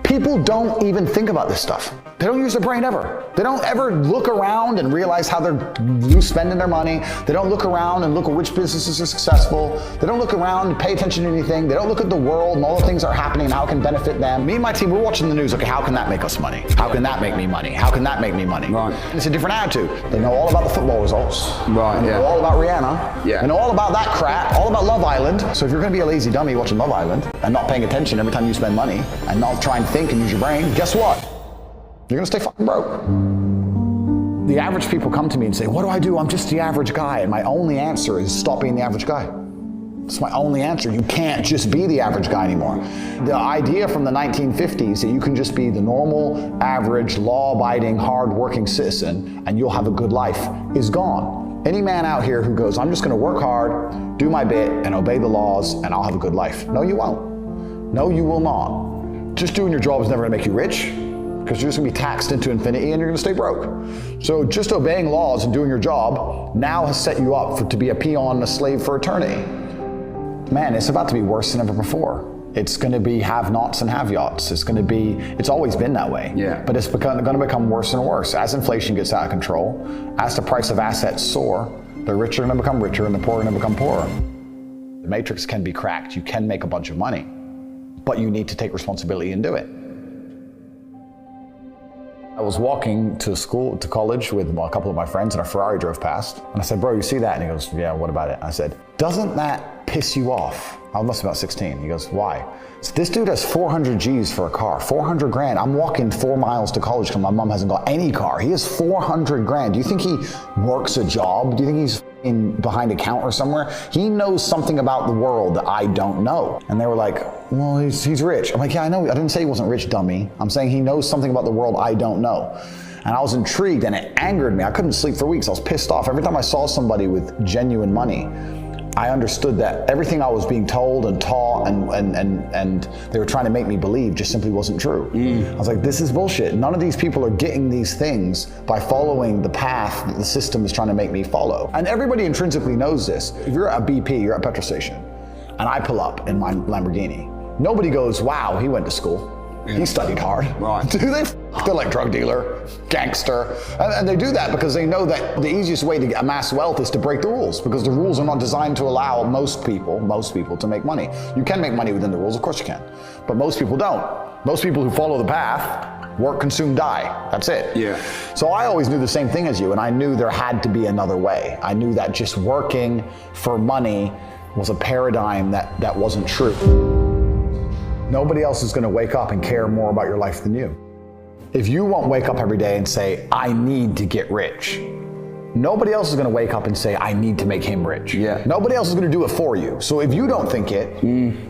People don't even think about this stuff. They don't use their brain ever. They don't ever look around and realize how they're spending their money. They don't look around and look at which businesses are successful. They don't look around and pay attention to anything. They don't look at the world and all the things that are happening and how it can benefit them. Me and my team, we're watching the news. Okay, how can that make us money? How can that make me money? How can that make me money? Right. It's a different attitude. They know all about the football results. Right, They know all about Rihanna. Yeah. They know all about that crap, all about Love Island. So if you're going to be a lazy dummy watching Love Island and not paying attention every time you spend money and not try and think and use your brain, guess what? You're gonna stay fucking broke. The average people come to me and say, what do I do? I'm just the average guy. And my only answer is stop being the average guy. It's my only answer. You can't just be the average guy anymore. The idea from the 1950s that you can just be the normal, average, law-abiding, hard-working citizen and you'll have a good life is gone. Any man out here who goes, I'm just gonna work hard, do my bit, and obey the laws, and I'll have a good life. No, you won't. No, you will not. Just doing your job is never gonna make you rich, because you're just gonna be taxed into infinity and you're gonna stay broke. So just obeying laws and doing your job now has set you up to be a peon and a slave for eternity. Man, it's about to be worse than ever before. It's gonna be have-nots and have-yachts. It's always been that way. Yeah. But it's gonna become worse and worse. As inflation gets out of control, as the price of assets soar, the rich are gonna become richer and the poor are gonna become poorer. The matrix can be cracked. You can make a bunch of money, but you need to take responsibility and do it. I was walking to college with a couple of my friends and a Ferrari drove past. And I said, bro, you see that? And he goes, yeah, what about it? I said, doesn't that piss you off? I must be about 16. He goes, why? So this dude has 400 G's for a car, 400 grand. I'm walking 4 miles to college because my mom hasn't got any car. He has 400 grand. Do you think he works a job? Do you think he's behind a counter somewhere? He knows something about the world that I don't know. And they were like, well, he's rich. I'm like, yeah, I know. I didn't say he wasn't rich, dummy. I'm saying he knows something about the world I don't know. And I was intrigued and it angered me. I couldn't sleep for weeks. I was pissed off. Every time I saw somebody with genuine money, I understood that everything I was being told and taught and they were trying to make me believe just simply wasn't true. I was like, this is bullshit. None of these people are getting these things by following the path that the system is trying to make me follow. And everybody intrinsically knows this. If you're at a BP, you're at a petrol station, and I pull up in my Lamborghini, nobody goes, wow, he went to school. He studied hard. Right. Do they? They're like drug dealer, gangster. And they do that because they know that the easiest way to amass wealth is to break the rules, because the rules are not designed to allow most people to make money. You can make money within the rules, of course you can, but most people don't. Most people who follow the path, work, consume, die. That's it. Yeah. So I always knew the same thing as you, and I knew there had to be another way. I knew that just working for money was a paradigm that wasn't true. Nobody else is gonna wake up and care more about your life than you. If you won't wake up every day and say, I need to get rich, nobody else is gonna wake up and say, I need to make him rich. Yeah. Nobody else is gonna do it for you. So if you don't think it,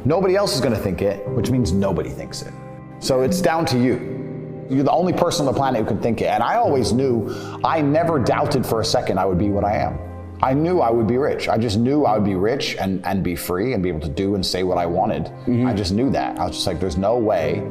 nobody else is gonna think it, which means nobody thinks it. So it's down to you. You're the only person on the planet who can think it. And I always knew, I never doubted for a second I would be what I am. I knew I would be rich. I just knew I would be rich and be free and be able to do and say what I wanted. I just knew that. I was just like, there's no way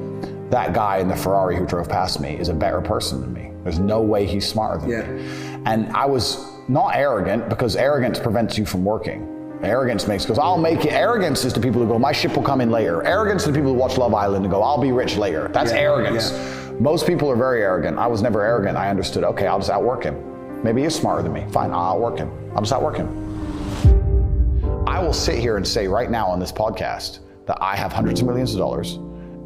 that guy in the Ferrari who drove past me is a better person than me. There's no way he's smarter than me. And I was not arrogant, because arrogance prevents you from working. Arrogance goes, I'll make it. Arrogance is to people who go, my ship will come in later. Arrogance is to people who watch Love Island and go, I'll be rich later. That's arrogance. Most people are very arrogant. I was never arrogant. I understood, okay, I'll just outwork him. Maybe he's smarter than me. Fine, I'll outwork him. I'll just outwork him. I will sit here and say right now on this podcast that I have hundreds of millions of dollars.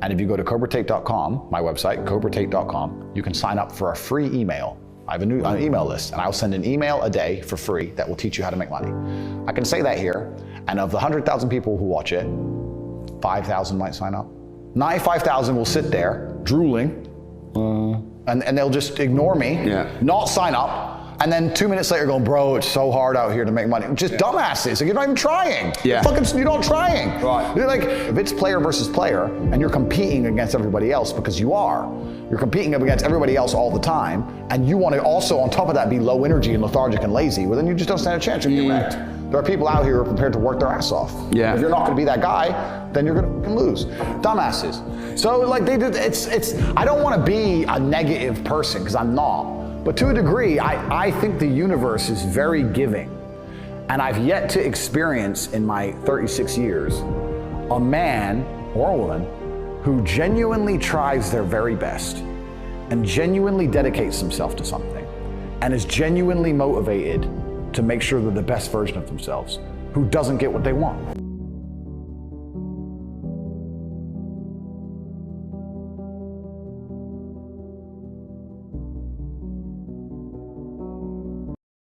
And if you go to cobratate.com, my website, cobratate.com, you can sign up for a free email. I have an email list, and I'll send an email a day for free that will teach you how to make money. I can say that here, and of the 100,000 people who watch it, 5,000 might sign up. 95,000 will sit there drooling, and they'll just ignore me, not sign up, and then 2 minutes later going, bro, it's so hard out here to make money. Just dumbasses. Like, you're not even trying. You're not trying. Right. You're like, if it's player versus player, and you're competing against everybody else, because you are, you're competing against everybody else all the time, and you want to also, on top of that, be low energy and lethargic and lazy, well, then you just don't stand a chance. You're getting wrecked. There are people out here who are prepared to work their ass off. If you're not going to be that guy, then you're going to lose. Dumbasses. So like I don't want to be a negative person, because I'm not. But to a degree, I think the universe is very giving. And I've yet to experience in my 36 years a man or a woman who genuinely tries their very best and genuinely dedicates themselves to something and is genuinely motivated to make sure they're the best version of themselves, who doesn't get what they want.